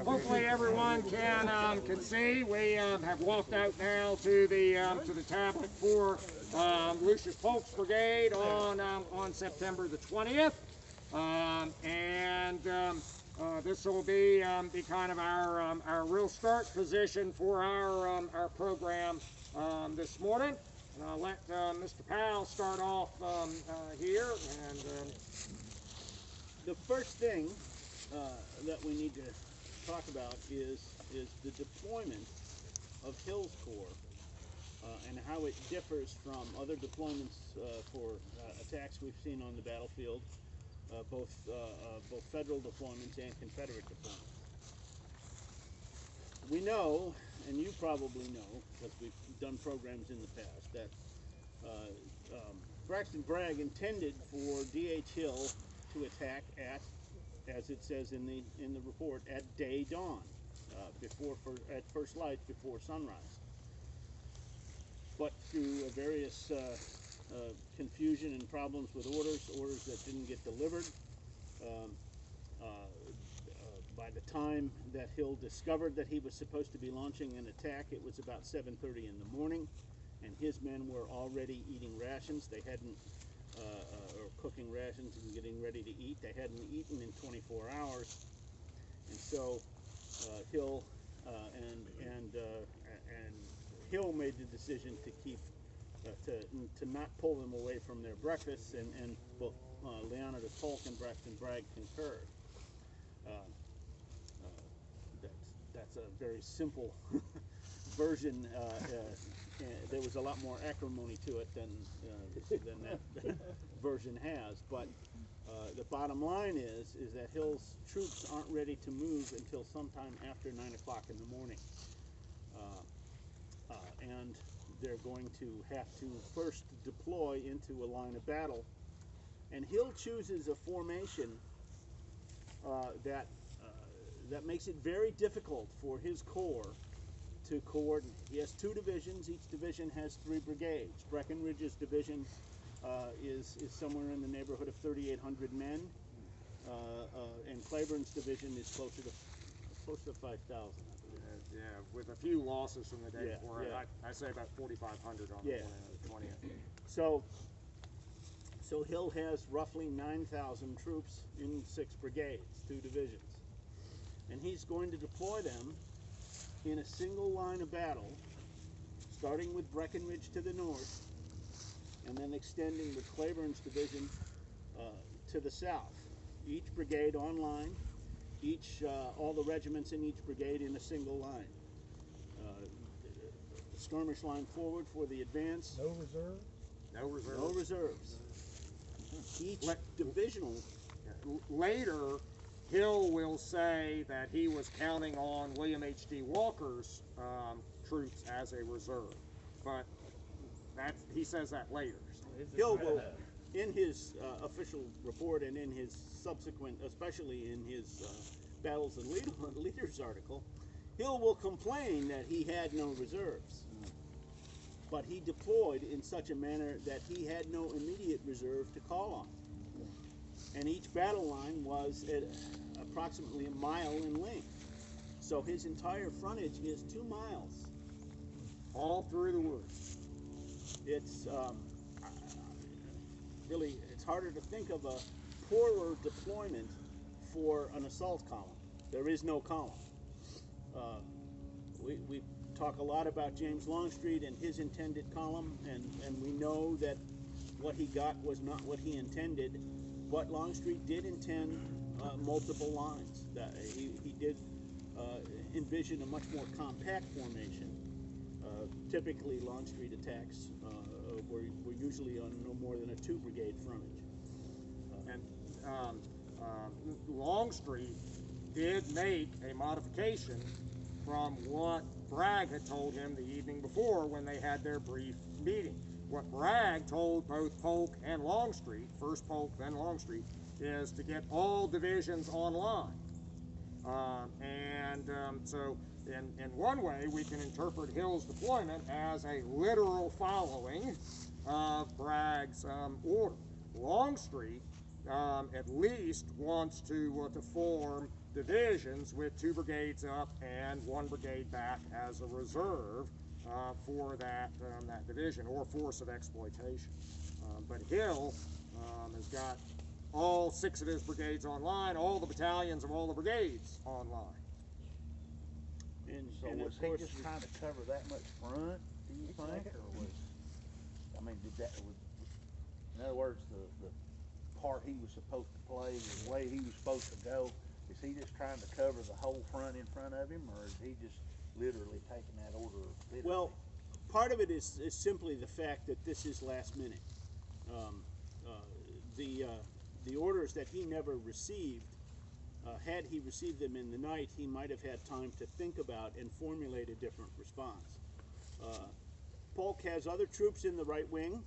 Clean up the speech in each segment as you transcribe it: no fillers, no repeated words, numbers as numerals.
Hopefully everyone can see. We have walked out now to the tablet for Lucius Polk's brigade on September the 20th, this will be kind of our real start position for our program this morning. And I'll let Mr. Powell start off here. And the first thing that we need to talk about is the deployment of Hill's Corps and how it differs from other deployments for attacks we've seen on the battlefield, both federal deployments and Confederate deployments. We know, and you probably know, because we've done programs in the past, that Braxton Bragg intended for D.H. Hill to attack at, as it says in the report, at day dawn, at first light before sunrise. But through various confusion and problems with orders that didn't get delivered, by the time that Hill discovered that he was supposed to be launching an attack, it was about 7:30 in the morning, and his men were already eating rations. They hadn't, or cooking rations and getting ready to eat. They hadn't eaten in 24 hours, and so Hill and Hill made the decision to keep to not pull them away from their breakfasts, and both Leonidas Polk and Braxton Bragg concurred. That's a very simple version. There was a lot more acrimony to it than that version has. But the bottom line is that Hill's troops aren't ready to move until sometime after 9 o'clock in the morning, and they're going to have to first deploy into a line of battle. And Hill chooses a formation that makes it very difficult for his corps to coordinate. He has 2 divisions. Each division has 3 brigades. Breckinridge's division is somewhere in the neighborhood of 3,800 men, and Claiborne's division is close to 5,000. Yeah, with a few losses from the day before. Yeah. I say about 4,500 on the 20th. So Hill has roughly 9,000 troops in 6 brigades, 2 divisions. And he's going to deploy them in a single line of battle, starting with Breckinridge to the north, and then extending with Claiborne's division to the south. Each brigade on line, all the regiments in each brigade in a single line. Skirmish line forward for the advance. No reserve? No reserves. No reserves. Each divisional. Later, Hill will say that he was counting on William H.D. Walker's troops as a reserve, but he says that later. Hill will, in his official report and in his subsequent, especially in his Battles and Leaders article, Hill will complain that he had no reserves, but he deployed in such a manner that he had no immediate reserve to call on. And each battle line was at approximately a mile in length. So his entire frontage is 2 miles. All through the woods. It's really, it's harder to think of a poorer deployment for an assault column. There is no column. We talk a lot about James Longstreet and his intended column, and we know that what he got was not what he intended. But Longstreet did intend multiple lines. He did envision a much more compact formation. Typically, Longstreet attacks were usually on no more than a 2-brigade frontage. And Longstreet did make a modification from what Bragg had told him the evening before when they had their brief meeting. What Bragg told both Polk and Longstreet, first Polk, then Longstreet, is to get all divisions online. So in one way, we can interpret Hill's deployment as a literal following of Bragg's order. Longstreet at least wants to form divisions with 2 brigades up and 1 brigade back as a reserve for that division or force of exploitation. But Hill has got all 6 of his brigades online, all the battalions of all the brigades online. So was he just trying to cover that much front, do you think, or was, I mean, did that, in other words, the part he was supposed to play, the way he was supposed to go, is he just trying to cover the whole front in front of him, or is he just literally taking that order literally? Well, part of it is simply the fact that this is last minute. The orders that he never received, had he received them in the night, he might have had time to think about and formulate a different response. Polk has other troops in the right wing.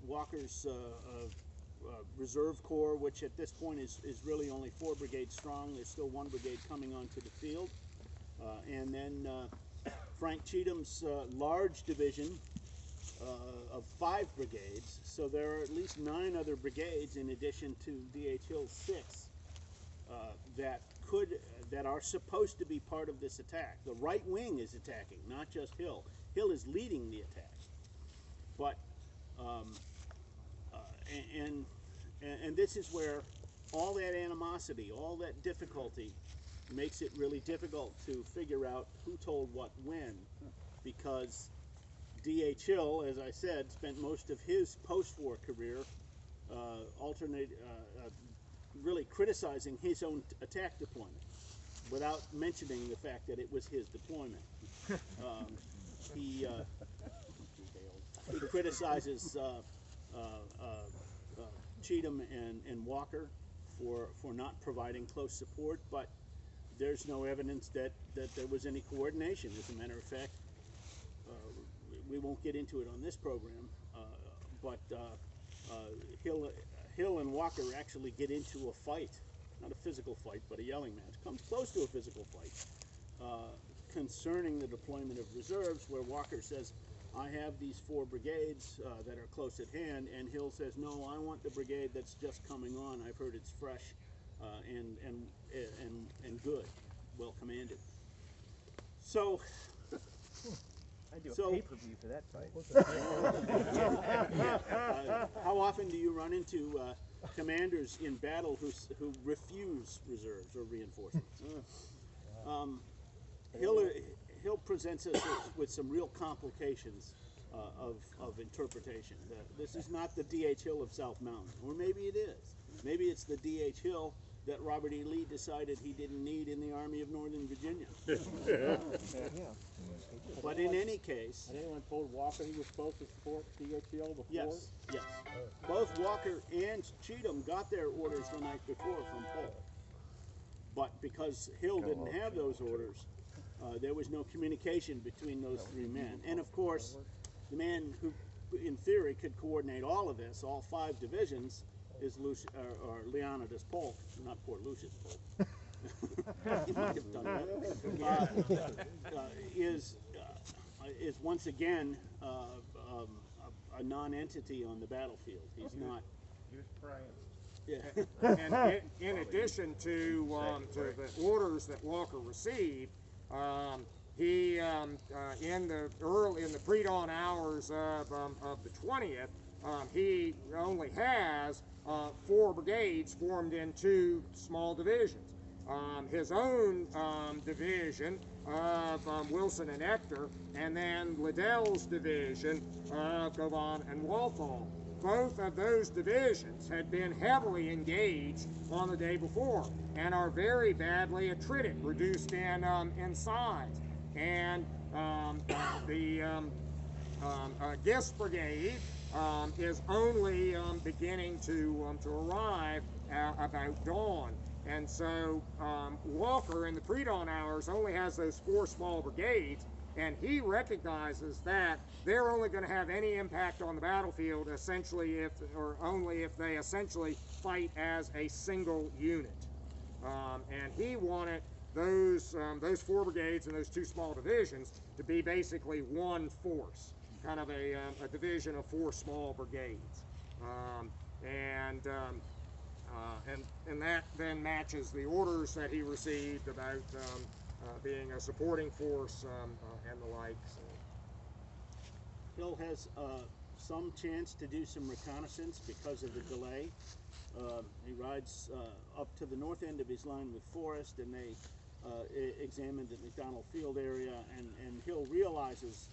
Walker's reserve corps, which at this point is really only 4 brigades strong. There's still 1 brigade coming onto the field. And then Frank Cheatham's large division of 5 brigades. So there are at least 9 other brigades in addition to D.H. Hill's 6 that are supposed to be part of this attack. The right wing is attacking, not just Hill. Hill is leading the attack. But and this is where all that animosity, all that difficulty makes it really difficult to figure out who told what when, because D.H. Hill, as I said, spent most of his post-war career really criticizing his own attack deployment without mentioning the fact that it was his deployment. He criticizes Cheatham and Walker for not providing close support, but there's no evidence that there was any coordination. As a matter of fact, we won't get into it on this program, but Hill and Walker actually get into a fight, not a physical fight, but a yelling match. Comes close to a physical fight concerning the deployment of reserves, where Walker says, I have these 4 brigades that are close at hand, and Hill says, no, I want the brigade that's just coming on. I've heard it's fresh and good, well commanded. So, I do a pay-per-view for that fight. how often do you run into commanders in battle who refuse reserves or reinforcements? Hill presents us with some real complications of interpretation. This is not the D.H. Hill of South Mountain, or maybe it is. Maybe it's the D.H. Hill that Robert E. Lee decided he didn't need in the Army of Northern Virginia. But in any case... And anyone told Walker he was supposed to support D.H. Hill before? Yes, yes. Both Walker and Cheatham got their orders the night before from Powell. But because Hill didn't have those orders, there was no communication between those 3 men. And of course, the man who, in theory, could coordinate all of this, all 5 divisions, is Leonidas Polk, not poor Lucius Polk. He might have done that. Is once again a non-entity on the battlefield. He's not. He was praying. Yeah. And in addition to the orders that Walker received, he in the pre-dawn hours of the 20th, he only has 4 brigades formed in 2 small divisions. His own division of Wilson and Ector, and then Liddell's division of Govan and Walthall. Both of those divisions had been heavily engaged on the day before and are very badly attrited, reduced in size. And the Gist Brigade is only beginning to arrive about dawn. And so Walker in the pre-dawn hours only has those 4 small brigades, and he recognizes that they're only going to have any impact on the battlefield essentially only if they essentially fight as a single unit. And he wanted those 4 brigades and those 2 small divisions to be basically one force, kind of a division of 4 small brigades. and that then matches the orders that he received about being a supporting force and the like. So. Hill has some chance to do some reconnaissance because of the delay. He rides up to the north end of his line with Forrest, and they examined the McDonald Field area, and Hill realizes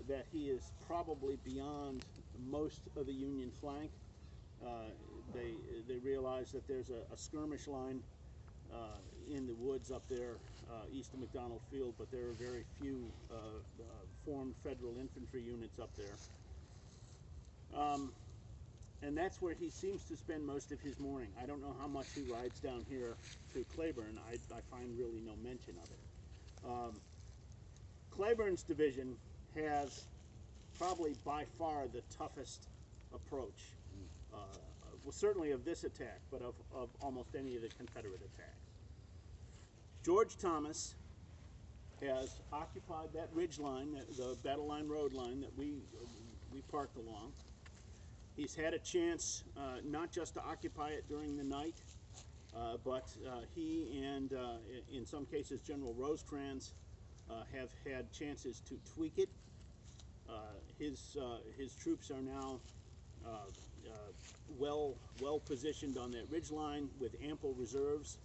that he is probably beyond most of the Union flank. They realize that there's a skirmish line in the woods up there east of McDonald Field, but there are very few formed federal infantry units up there. And that's where he seems to spend most of his morning. I don't know how much he rides down here to Claiborne. I find really no mention of it. Claiborne's division has probably by far the toughest approach, well, certainly of this attack, but of almost any of the Confederate attacks. George Thomas has occupied that ridge line, the Battle Line Road line that we parked along. He's had a chance not just to occupy it during the night, but he and in some cases General Rosecrans have had chances to tweak it. His troops are now well positioned on that ridge line with ample reserves.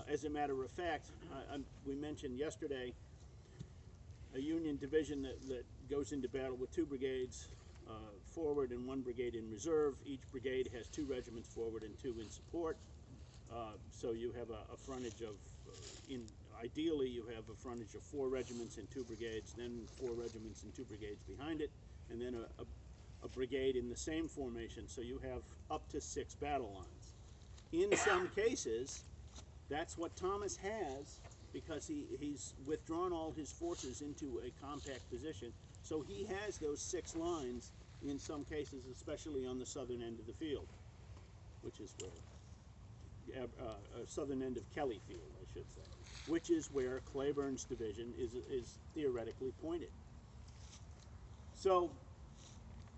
As a matter of fact, we mentioned yesterday a Union division that goes into battle with 2 brigades forward and 1 brigade in reserve. Each brigade has 2 regiments forward and 2 in support. So you have a frontage of, ideally you have a frontage of 4 regiments and 2 brigades, then 4 regiments and 2 brigades behind it, and then a brigade in the same formation, so you have up to 6 battle lines. In some cases, that's what Thomas has, because he's withdrawn all his forces into a compact position, so he has those 6 lines in some cases, especially on the southern end of the field, which is where, southern end of Kelly Field, I should say, which is where Claiborne's division is theoretically pointed. So,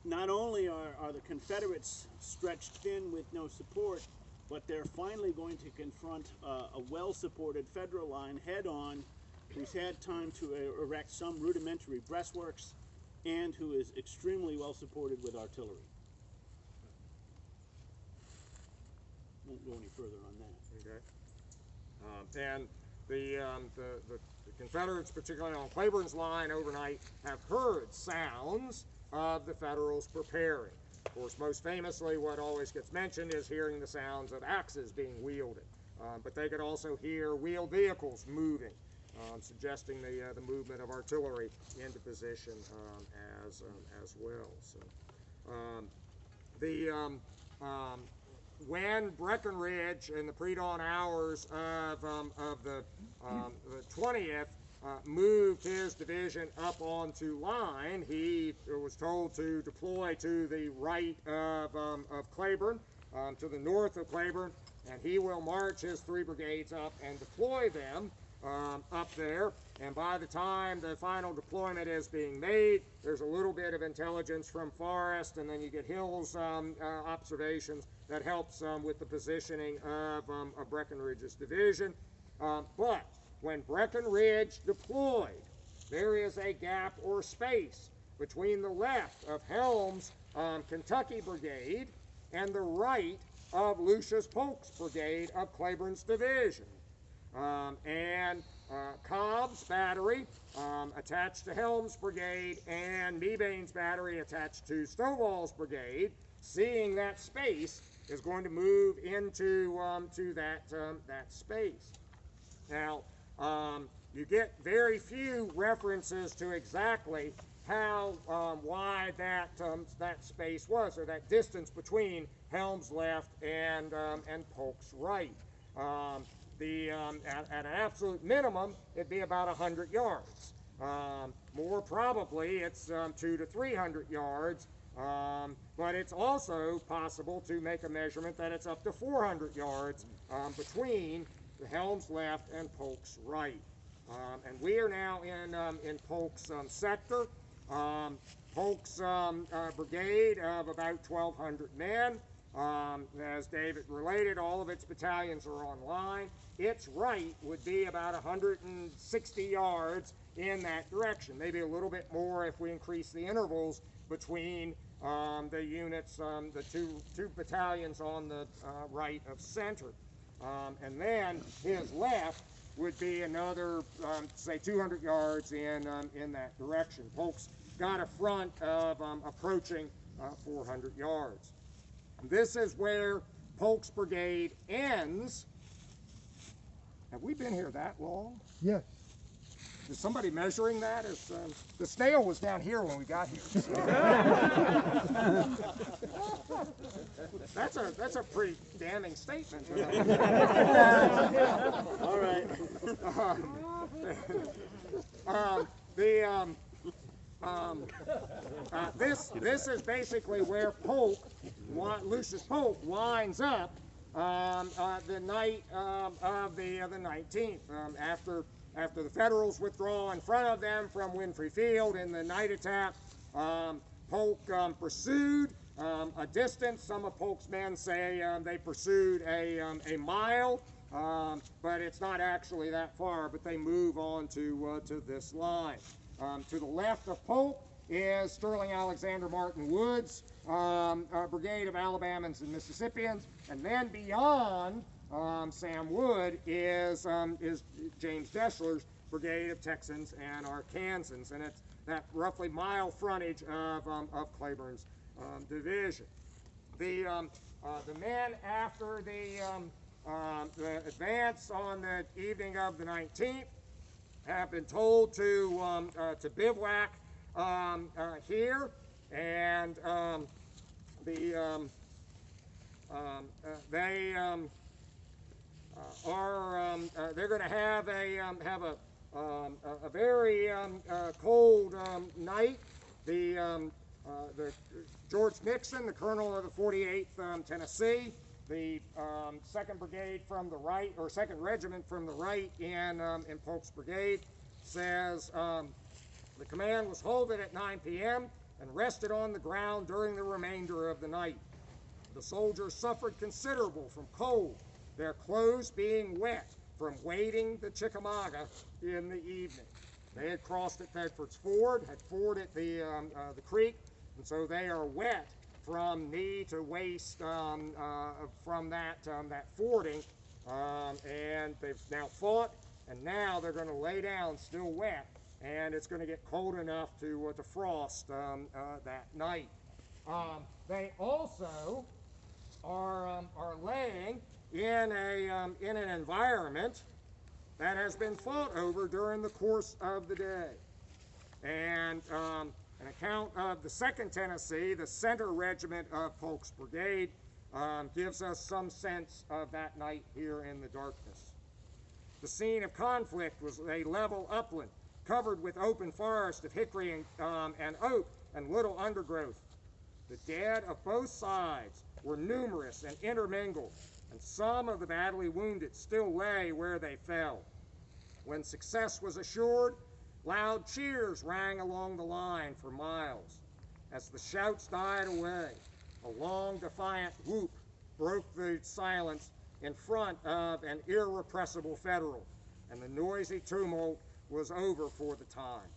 not only are the Confederates stretched thin with no support, but they're finally going to confront a well-supported Federal line head-on, who's had time to erect some rudimentary breastworks, and who is extremely well supported with artillery. Won't go any further on that. Okay. And the Confederates, particularly on Claiborne's line overnight, have heard sounds of the Federals preparing. Of course, most famously, what always gets mentioned is hearing the sounds of axes being wielded. But they could also hear wheeled vehicles moving, suggesting the movement of artillery into position as well. So, when Breckinridge in the pre-dawn hours of the 20th moved his division up onto line, he was told to deploy to the right of Claiborne, to the north of Claiborne, and he will march his 3 brigades up and deploy them up there. And by the time the final deployment is being made, there's a little bit of intelligence from Forrest, and then you get Hill's observations that helps with the positioning of Breckinridge's division. But when Breckinridge deployed, there is a gap or space between the left of Helm's Kentucky Brigade and the right of Lucius Polk's brigade of Claiborne's division. Cobb's battery attached to Helm's brigade and Mebane's battery attached to Stovall's brigade, seeing that space, is going to move into that space. Now, you get very few references to exactly how wide that space was, or that distance between Helm's left and Polk's right. At an absolute minimum, it'd be about 100 yards. More probably, it's 200 to 300 yards. But it's also possible to make a measurement that it's up to 400 yards between the Helm's left and Polk's right. And we are now in Polk's sector. Polk's brigade of about 1,200 men As David related, all of its battalions are online. Its right would be about 160 yards in that direction, maybe a little bit more if we increase the intervals between the units, the two battalions on the right of center. And then his left would be another, say, 200 yards in that direction. Polk's got a front of approaching 400 yards. This is where Polk's brigade ends. Have we been here that long? Yes. Is somebody measuring that? The snail was down here when we got here. So. That's a pretty damning statement. All right. This is basically where Lucius Polk winds up the night of the 19th. After the Federals withdraw in front of them from Winfrey Field in the night attack, Polk pursued a distance. Some of Polk's men say they pursued a mile, but it's not actually that far, but they move on to this line. To the left of Polk is Sterling Alexander Martin Woods' brigade of Alabamans and Mississippians, and then beyond Sam Wood is James Deschler's brigade of Texans and Arkansans, and it's that roughly mile frontage of Cleburne's division. The men after the advance on the evening of the 19th have been told to bivouac here, and they're going to have a very cold night. The George Nixon, the colonel of the 48th Tennessee, the 2nd Brigade from the right, or 2nd Regiment from the right in Polk's brigade, says the command was halted at 9 p.m. and rested on the ground during the remainder of the night. The soldiers suffered considerable from cold, their clothes being wet from wading the Chickamauga in the evening. They had crossed at Bedford's Ford, had forded the creek, and so they are wet from knee to waist from that fording, and they've now fought, and now they're going to lay down still wet, and it's going to get cold enough to frost that night. They also are laying in an environment that has been fought over during the course of the day. And an account of the 2nd Tennessee, the center regiment of Polk's brigade, gives us some sense of that night here in the darkness. The scene of conflict was a level upland covered with open forest of hickory and oak and little undergrowth. The dead of both sides were numerous and intermingled, and some of the badly wounded still lay where they fell. When success was assured, loud cheers rang along the line for miles. As the shouts died away, a long, defiant whoop broke the silence in front of an irrepressible Federal, and the noisy tumult was over for the time.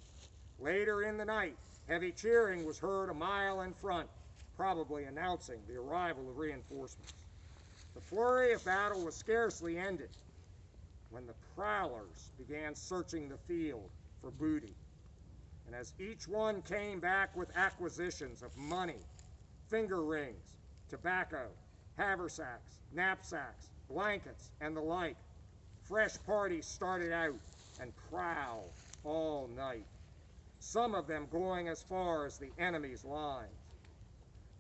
Later in the night, heavy cheering was heard a mile in front, probably announcing the arrival of reinforcements. The flurry of battle was scarcely ended when the prowlers began searching the field for booty. And as each one came back with acquisitions of money, finger rings, tobacco, haversacks, knapsacks, blankets, and the like, fresh parties started out and prowled all night, some of them going as far as the enemy's lines.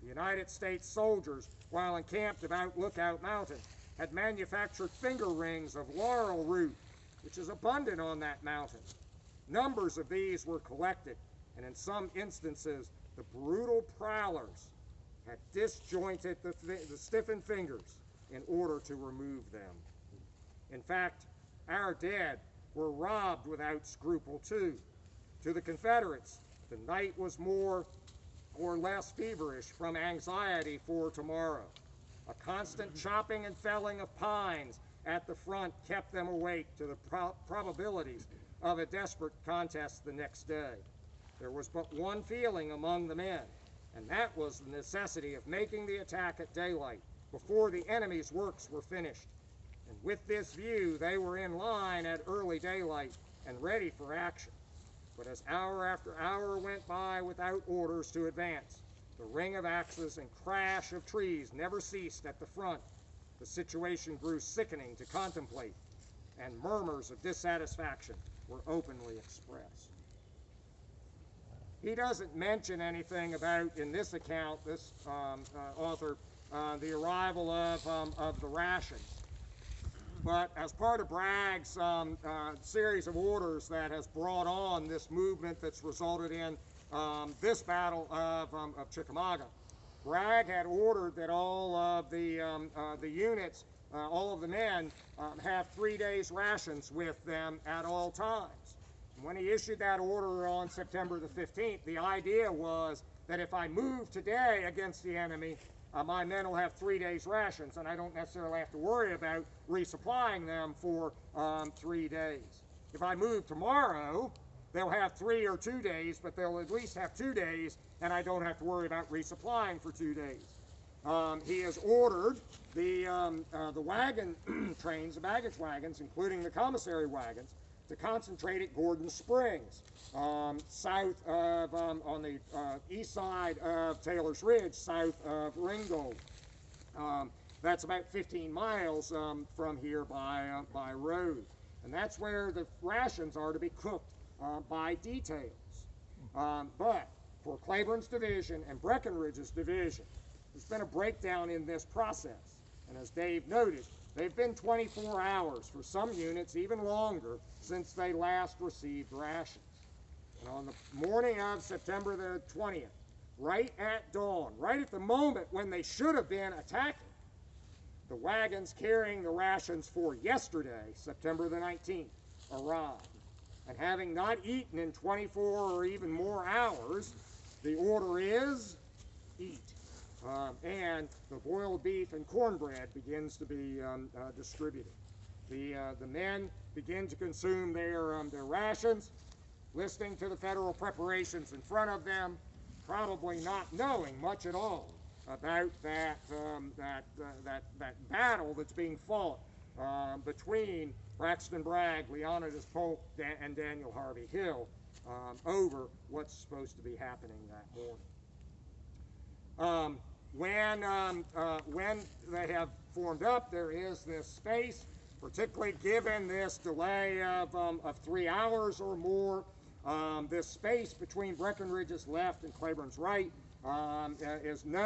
The United States soldiers, while encamped about Lookout Mountain, had manufactured finger rings of laurel root, which is abundant on that mountain. Numbers of these were collected, and in some instances, the brutal prowlers had disjointed the stiffened fingers in order to remove them. In fact, our dead were robbed without scruple too. To the Confederates, the night was more or less feverish from anxiety for tomorrow. A constant chopping and felling of pines at the front kept them awake to the probabilities of a desperate contest the next day. There was but one feeling among the men, and that was the necessity of making the attack at daylight, before the enemy's works were finished. And with this view, they were in line at early daylight and ready for action. But as hour after hour went by without orders to advance, the ring of axes and crash of trees never ceased at the front. The situation grew sickening to contemplate, and murmurs of dissatisfaction were openly expressed. He doesn't mention anything about, in this account, this author, the arrival of the rations. But as part of Bragg's series of orders that has brought on this movement that's resulted in this battle of Chickamauga, Bragg had ordered that all of the units, all of the men, have 3 days' rations with them at all times. And when he issued that order on September the 15th, the idea was that if I move today against the enemy, my men will have 3 days' rations, and I don't necessarily have to worry about resupplying them for 3 days. If I move tomorrow, they'll have 3 or 2 days, but they'll at least have 2 days, and I don't have to worry about resupplying for 2 days. He has ordered the wagon trains, the baggage wagons, including the commissary wagons, to concentrate at Gordon Springs, south of, on the east side of Taylor's Ridge, south of Ringgold. That's about 15 miles from here by road. And that's where the rations are to be cooked by details. But for Claiborne's division and Breckinridge's division, there's been a breakdown in this process. And as Dave noted, they've been 24 hours, for some units even longer, since they last received rations. And on the morning of September the 20th, right at dawn, right at the moment when they should have been attacking, the wagons carrying the rations for yesterday, September the 19th, arrived. And having not eaten in 24 or even more hours, the order is eat. And the boiled beef and cornbread begins to be distributed. The men begin to consume their rations, listening to the federal preparations in front of them, probably not knowing much at all about that battle that's being fought between Braxton Bragg, Leonidas Polk, and Daniel Harvey Hill over what's supposed to be happening that morning. When they have formed up, there is this space, particularly given this delay of 3 hours or more. This space between Breckinridge's left and Claiborne's right is known